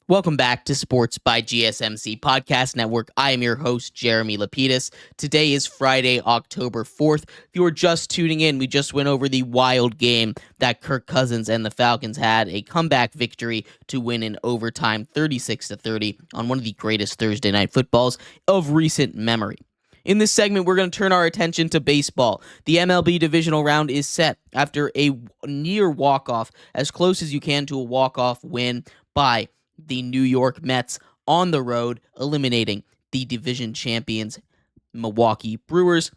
Welcome back to Sports by GSMC Podcast Network. I am your host, Jeremy Lapidus. Today is Friday, October 4th. If you are just tuning in, we just went over the wild game that Kirk Cousins and the Falcons had, a comeback victory to win in overtime 36-30 on one of the greatest Thursday night footballs of recent memory. In this segment, we're going to turn our attention to baseball. The MLB Divisional round is set after a near walk-off, as close as you can to a walk-off win by the New York Mets on the road, eliminating the division champions, Milwaukee Brewers.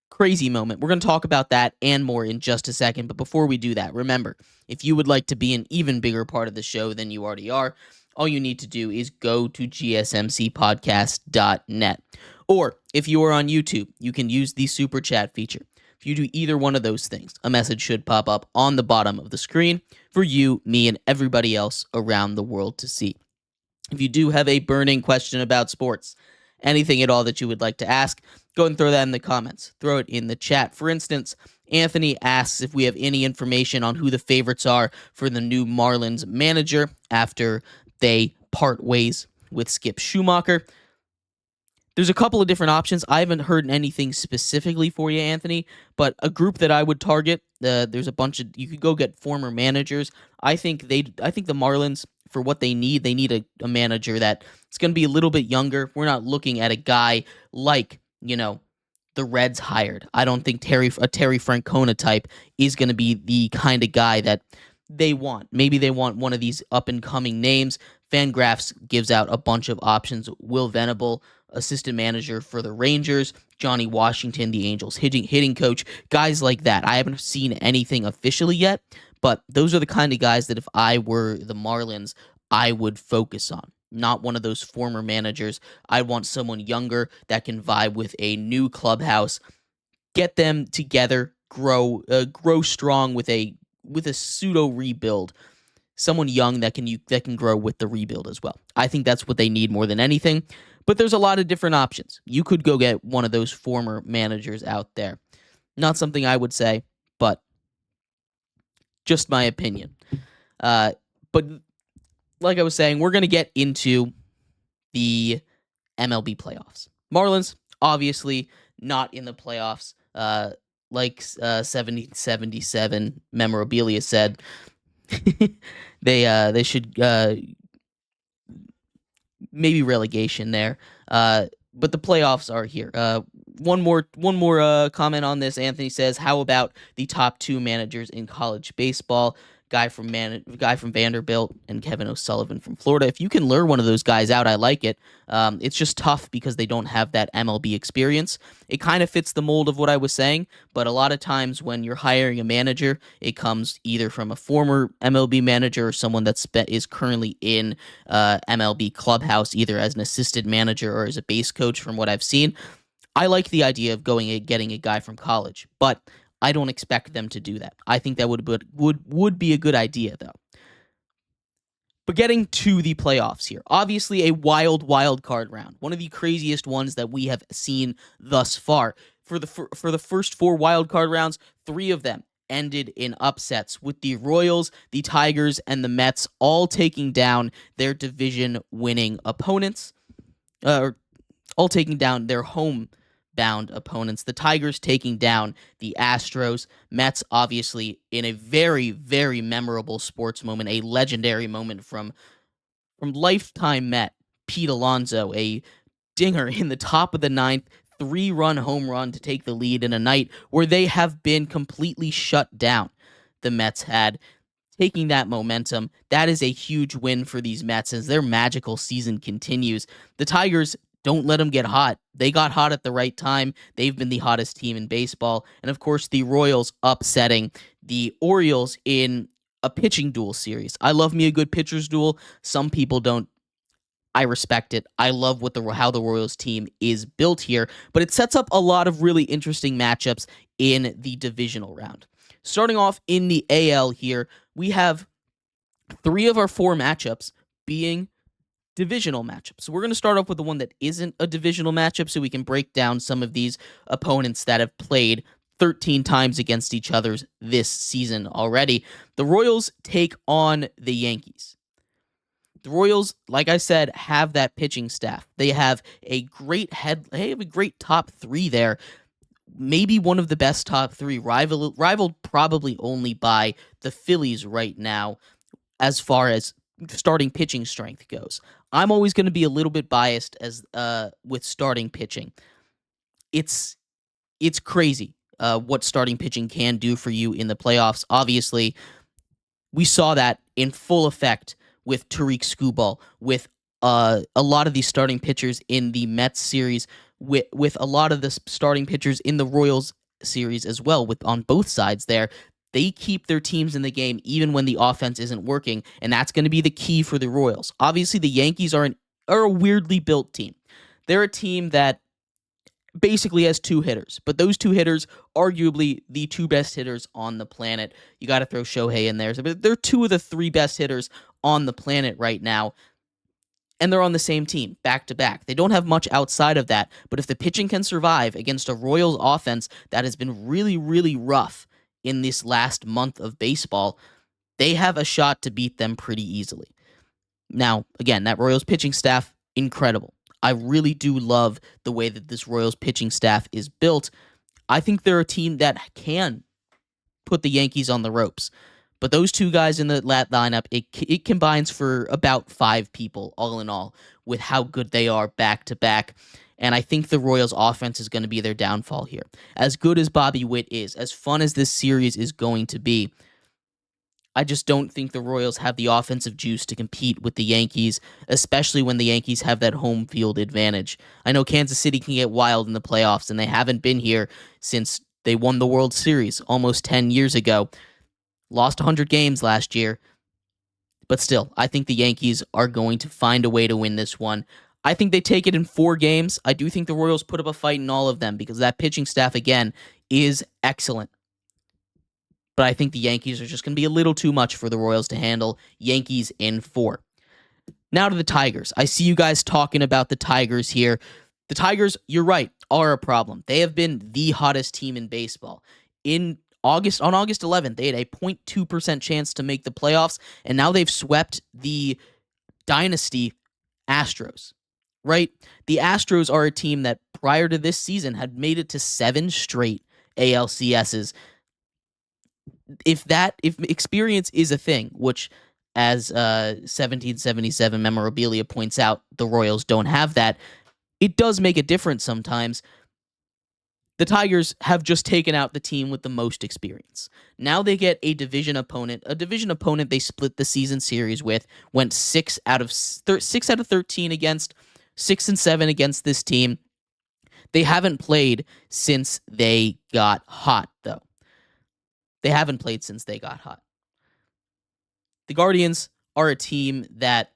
Crazy moment. We're going to talk about that and more in just a second. But before we do that, remember, if you would like to be an even bigger part of the show than you already are, all you need to do is go to gsmcpodcast.net. Or if you are on YouTube, you can use the Super Chat feature. If you do either one of those things, a message should pop up on the bottom of the screen for you, me, and everybody else around the world to see. If you do have a burning question about sports, anything at all that you would like to ask, go and throw that in the comments. Throw it in the chat. For instance, Anthony asks if we have any information on who the favorites are for the new Marlins manager after they part ways with Skip Schumacher. There's a couple of different options. I haven't heard anything specifically for you, Anthony, but a group that I would target, there's a bunch of, you could go get former managers. I think the Marlins, for what they need a manager that it's going to be a little bit younger. We're not looking at a guy like, the Reds hired. I don't think Terry Francona type is going to be the kind of guy that they want. Maybe they want one of these up-and-coming names. Fangraphs gives out a bunch of options. Will Venable, assistant manager for the Rangers, Johnny Washington, the Angels hitting coach, guys like that. I haven't seen anything officially yet, but those are the kind of guys that if I were the Marlins, I would focus on. Not one of those former managers. I want someone younger that can vibe with a new clubhouse, get them together, grow strong with a pseudo rebuild. Someone young that can grow with the rebuild as well. I think that's what they need more than anything. But there's a lot of different options. You could go get one of those former managers out there. Not something I would say, but just my opinion. But like I was saying, we're going to get into the MLB playoffs. Marlins, obviously, not in the playoffs. Like 7077 memorabilia said, they should maybe relegation there. But the playoffs are here. One more comment on this. Anthony says, how about the top two managers in college baseball? Guy from Vanderbilt and Kevin O'Sullivan from Florida. If you can lure one of those guys out, I like it. It's just tough because they don't have that MLB experience. It kind of fits the mold of what I was saying, but a lot of times when you're hiring a manager, it comes either from a former MLB manager or someone that is currently in MLB clubhouse, either as an assistant manager or as a base coach. From what I've seen, I like the idea of getting a guy from college, but I don't expect them to do that. I think that would be a good idea, though. But getting to the playoffs here, obviously a wild card round, one of the craziest ones that we have seen thus far. For the first four wild card rounds, three of them ended in upsets, with the Royals, the Tigers, and the Mets all taking down their division-winning opponents, all taking down their home-bound opponents. The Tigers taking down the Astros. Mets, obviously, in a very, very memorable sports moment, a legendary moment from lifetime Met Pete Alonso, a dinger in the top of the ninth, 3-run home run to take the lead in a night where they have been completely shut down. The Mets had taking that momentum. That is a huge win for these Mets as their magical season continues. The Tigers, don't let them get hot. They got hot at the right time. They've been the hottest team in baseball. And of course, the Royals upsetting the Orioles in a pitching duel series. I love me a good pitcher's duel. Some people don't. I respect it. I love how the Royals team is built here, but it sets up a lot of really interesting matchups in the divisional round. Starting off in the AL here, we have 3 of our 4 matchups being divisional matchups. So we're going to start off with the one that isn't a divisional matchup so we can break down some of these opponents that have played 13 times against each other this season already. The Royals take on the Yankees. The Royals, like I said, have that pitching staff. They have a great they have a great top three there. Maybe one of the best top three, rivaled probably only by the Phillies right now, as far as starting pitching strength goes. I'm always going to be a little bit biased as with starting pitching. It's crazy what starting pitching can do for you in the playoffs. Obviously, we saw that in full effect with Tariq Skubal, with a lot of these starting pitchers in the Mets series, with a lot of the starting pitchers in the Royals series as well, with on both sides there. They keep their teams in the game even when the offense isn't working, and that's going to be the key for the Royals. Obviously, the Yankees are a weirdly built team. They're a team that basically has two hitters, but those two hitters, arguably the two best hitters on the planet. You got to throw Shohei in there. But they're two of the three best hitters on the planet right now, and they're on the same team, back to back. They don't have much outside of that, but if the pitching can survive against a Royals offense that has been really, really rough in this last month of baseball, they have a shot to beat them pretty easily. Now, again, that Royals pitching staff, incredible. I really do love the way that this Royals pitching staff is built. I think they're a team that can put the Yankees on the ropes. But those two guys in the lineup, it combines for about 5 people, all in all, with how good they are back to back. And I think the Royals offense is going to be their downfall here. As good as Bobby Witt is, as fun as this series is going to be, I just don't think the Royals have the offensive juice to compete with the Yankees, especially when the Yankees have that home field advantage. I know Kansas City can get wild in the playoffs, and they haven't been here since they won the World Series almost 10 years ago. Lost 100 games last year. But still, I think the Yankees are going to find a way to win this one. I think they take it in 4 games. I do think the Royals put up a fight in all of them because that pitching staff, again, is excellent. But I think the Yankees are just going to be a little too much for the Royals to handle. Yankees in 4. Now to the Tigers. I see you guys talking about the Tigers here. The Tigers, you're right, are a problem. They have been the hottest team in baseball. On August 11th, they had a 0.2% chance to make the playoffs, and now they've swept the dynasty Astros, right? The Astros are a team that prior to this season had made it to 7 straight ALCSs. If experience is a thing, which as 1777 memorabilia points out, the Royals don't have that, it does make a difference sometimes. The Tigers have just taken out the team with the most experience. Now they get a division opponent they split the season series with, went 6 out of 13 against, 6-7 against this team. They haven't played since they got hot, though. They haven't played since they got hot. The Guardians are a team that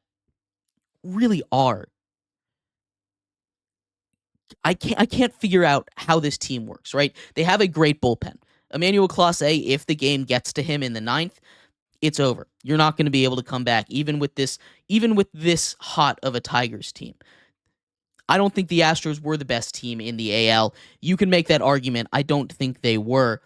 really are. I can't figure out how this team works, right? They have a great bullpen. Emmanuel Clase, if the game gets to him in the 9th, it's over. You're not going to be able to come back, even with this hot of a Tigers team. I don't think the Astros were the best team in the AL. You can make that argument. I don't think they were.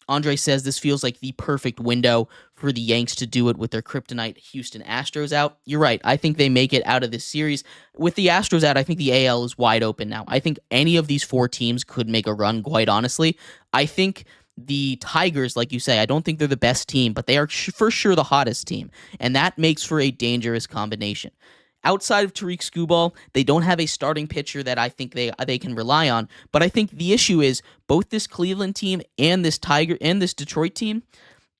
Andre says this feels like the perfect window for the Yanks to do it with their kryptonite Houston Astros out. You're right. I think they make it out of this series. With the Astros out, I think the AL is wide open now. I think any of these 4 teams could make a run, quite honestly. I think the Tigers, like you say, I don't think they're the best team, but they are for sure the hottest team, and that makes for a dangerous combination. Outside of Tariq Skubal, they don't have a starting pitcher that I think they can rely on. But I think the issue is both this Cleveland team and this Detroit team,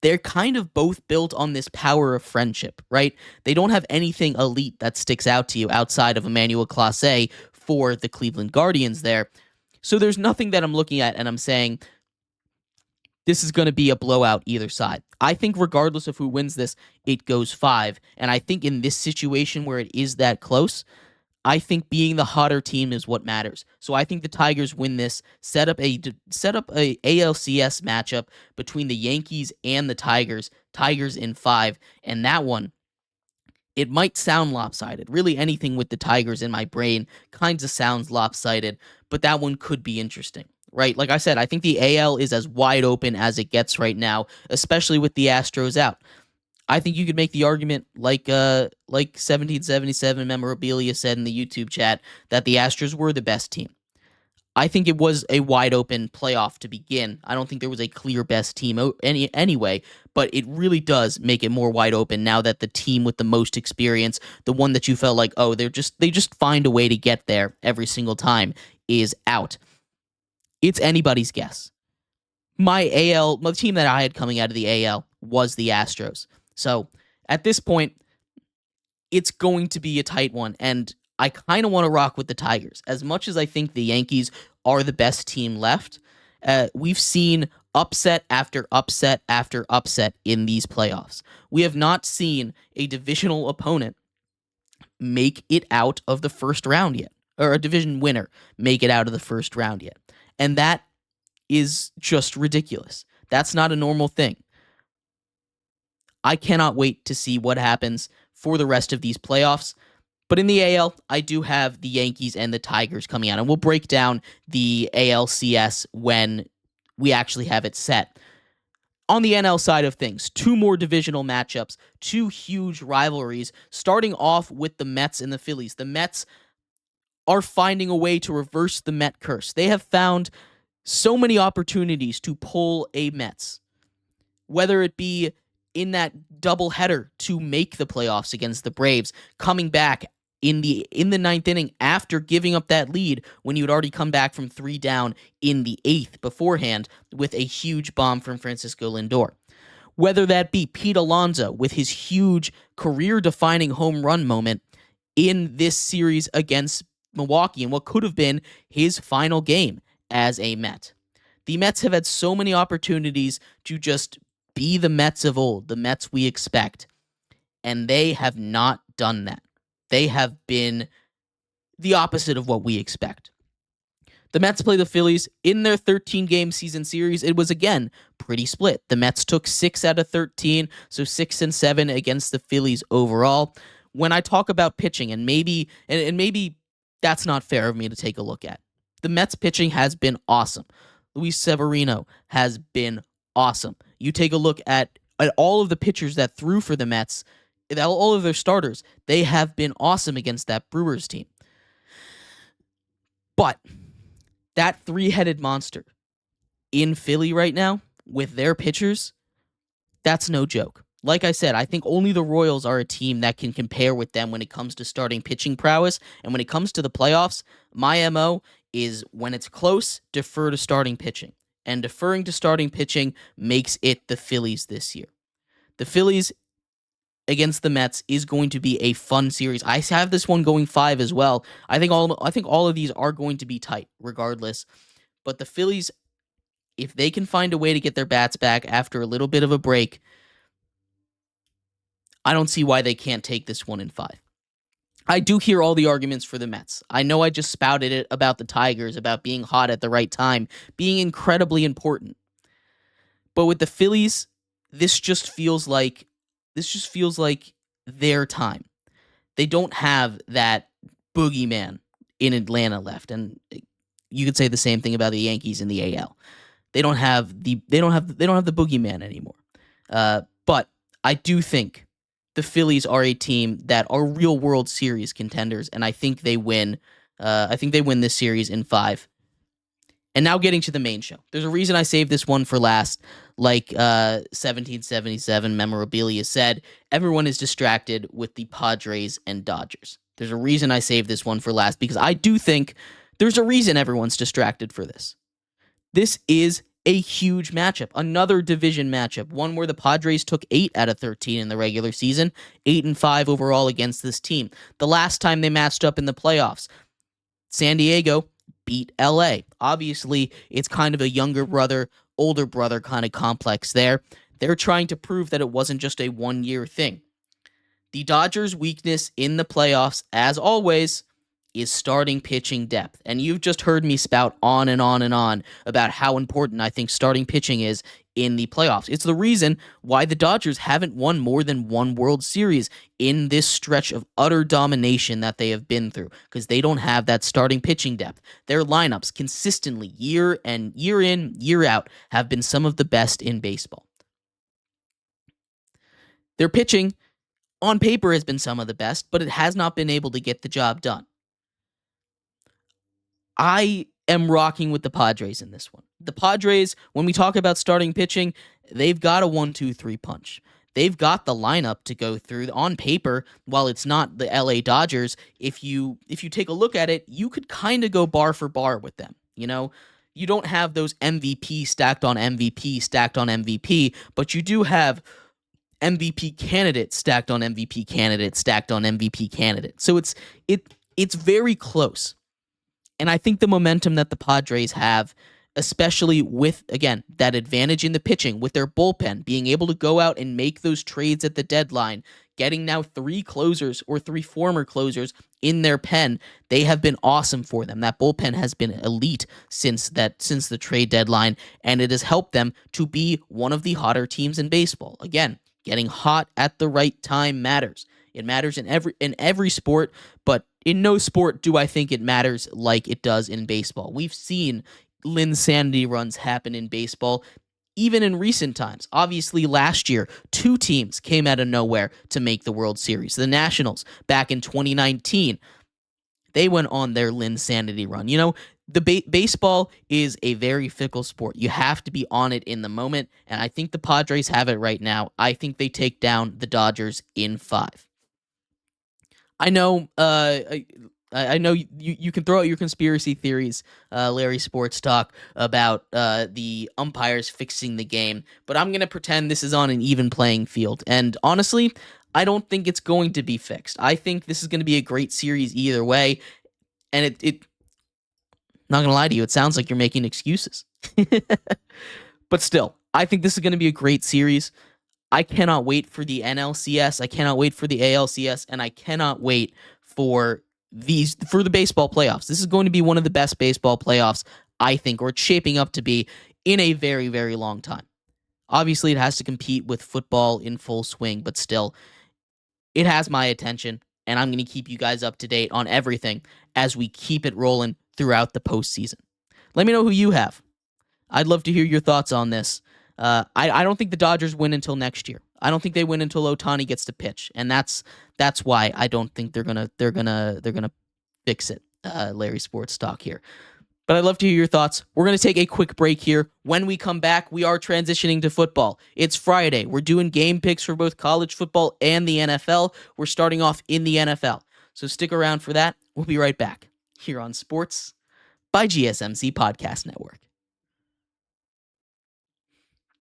they're kind of both built on this power of friendship, right? They don't have anything elite that sticks out to you outside of Emmanuel Clase for the Cleveland Guardians there. So there's nothing that I'm looking at and I'm saying this is going to be a blowout either side. I think regardless of who wins this, it goes 5. And I think in this situation where it is that close, I think being the hotter team is what matters. So I think the Tigers win this, set up a ALCS matchup between the Yankees and the Tigers in 5. And that one, it might sound lopsided. Really anything with the Tigers in my brain kind of sounds lopsided, but that one could be interesting. Right, like I said, I think the AL is as wide open as it gets right now, especially with the Astros out. I think you could make the argument, like 1777 memorabilia said in the YouTube chat, that the Astros were the best team. I think it was a wide open playoff to begin. I don't think there was a clear best team anyway, but it really does make it more wide open now that the team with the most experience, the one that you felt like, oh, they just find a way to get there every single time, is out. It's anybody's guess. The team that I had coming out of the AL was the Astros. So at this point, it's going to be a tight one, and I kind of want to rock with the Tigers. As much as I think the Yankees are the best team left, we've seen upset after upset after upset in these playoffs. We have not seen a divisional opponent make it out of the first round yet, or a division winner make it out of the first round yet. And that is just ridiculous. That's not a normal thing. I cannot wait to see what happens for the rest of these playoffs. But in the AL, I do have the Yankees and the Tigers coming out, and we'll break down the ALCS when we actually have it set. On the NL side of things, two more divisional matchups, two huge rivalries, starting off with the Mets and the Phillies. The Mets are finding a way to reverse the Met curse. They have found so many opportunities to pull a Mets, whether it be in that doubleheader to make the playoffs against the Braves, coming back in the ninth inning after giving up that lead when you had already come back from 3 down in the 8th beforehand with a huge bomb from Francisco Lindor. Whether that be Pete Alonso with his huge career-defining home run moment in this series against Milwaukee in what could have been his final game as a Met. The Mets have had so many opportunities to just be the Mets of old, the Mets we expect, and they have not done that. They have been the opposite of what we expect. The Mets play the Phillies in their 13-game season series. It was, again, pretty split. The Mets took 6 out of 13, so 6-7 against the Phillies overall. When I talk about pitching, and maybe that's not fair of me to take a look at, the Mets pitching has been awesome. Luis Severino has been awesome. You take a look at all of the pitchers that threw for the Mets, all of their starters, they have been awesome against that Brewers team. But that three-headed monster in Philly right now with their pitchers, that's no joke. Like I said, I think only the Royals are a team that can compare with them when it comes to starting pitching prowess. And when it comes to the playoffs, my MO is when it's close, defer to starting pitching. And deferring to starting pitching makes it the Phillies this year. The Phillies against the Mets is going to be a fun series. I have this one going 5 as well. I think all of these are going to be tight regardless. But the Phillies, if they can find a way to get their bats back after a little bit of a break, I don't see why they can't take this one in 5. I do hear all the arguments for the Mets. I know I just spouted it about the Tigers, about being hot at the right time, being incredibly important. But with the Phillies, this just feels like their time. They don't have that boogeyman in Atlanta left, and you could say the same thing about the Yankees in the AL. They don't have the boogeyman anymore. But I do think the Phillies are a team that are real World Series contenders, and I think they win. I think they win this series in 5. And now getting to the main show. There's a reason I saved this one for last. Like 1777 memorabilia said, everyone is distracted with the Padres and Dodgers. There's a reason I saved this one for last because I do think there's a reason everyone's distracted for this. This is a huge matchup, another division matchup, one where the Padres took 8 out of 13 in the regular season, 8-5 overall against this team. The last time they matched up in the playoffs, San Diego beat LA. Obviously, it's kind of a younger brother, older brother kind of complex there. They're trying to prove that it wasn't just a one-year thing. The Dodgers' weakness in the playoffs, as always, is starting pitching depth. And you've just heard me spout on and on and on about how important I think starting pitching is in the playoffs. It's the reason why the Dodgers haven't won more than one World Series in this stretch of utter domination that they have been through, because they don't have that starting pitching depth. Their lineups consistently, year in, year out, have been some of the best in baseball. Their pitching on paper has been some of the best, but it has not been able to get the job done. I am rocking with the Padres in this one. The Padres, when we talk about starting pitching, they've got a 1-2-3 punch. They've got the lineup to go through. On paper, while it's not the LA Dodgers, if you take a look at it, you could kind of go bar for bar with them. You know, you don't have those MVP stacked on MVP stacked on MVP, but you do have MVP candidate stacked on MVP candidate stacked on MVP candidate. So it's very close. And I think the momentum that the Padres have, especially with, again, that advantage in the pitching, with their bullpen, being able to go out and make those trades at the deadline, getting now 3 closers or 3 former closers in their pen, they have been awesome for them. That bullpen has been elite since the trade deadline, and it has helped them to be one of the hotter teams in baseball. Again, getting hot at the right time matters. It matters in every sport, but in no sport do I think it matters like it does in baseball. We've seen Linsanity runs happen in baseball, even in recent times. Obviously, last year, 2 teams came out of nowhere to make the World Series. The Nationals, back in 2019, they went on their Linsanity run. You know, the baseball is a very fickle sport. You have to be on it in the moment, and I think the Padres have it right now. I think they take down the Dodgers in 5. I know I know you can throw out your conspiracy theories, Larry Sports Talk, about the umpires fixing the game, but I'm going to pretend this is on an even playing field. And honestly, I don't think it's going to be fixed. I think this is going to be a great series either way, and it not going to lie to you, it sounds like you're making excuses. But still, I think this is going to be a great series. I cannot wait for the NLCS. I cannot wait for the ALCS, and I cannot wait for the baseball playoffs. This is going to be one of the best baseball playoffs, I think, or it's shaping up to be in a very, very long time. Obviously, it has to compete with football in full swing, but still, it has my attention, and I'm going to keep you guys up to date on everything as we keep it rolling throughout the postseason. Let me know who you have. I'd love to hear your thoughts on this. I don't think the Dodgers win until next year. I don't think they win until Ohtani gets to pitch, and that's why I don't think they're gonna fix it. Larry Sports Talk here, but I'd love to hear your thoughts. We're gonna take a quick break here. When we come back, we are transitioning to football. It's Friday. We're doing game picks for both college football and the NFL. We're starting off in the NFL, so stick around for that. We'll be right back here on Sports by GSMC Podcast Network.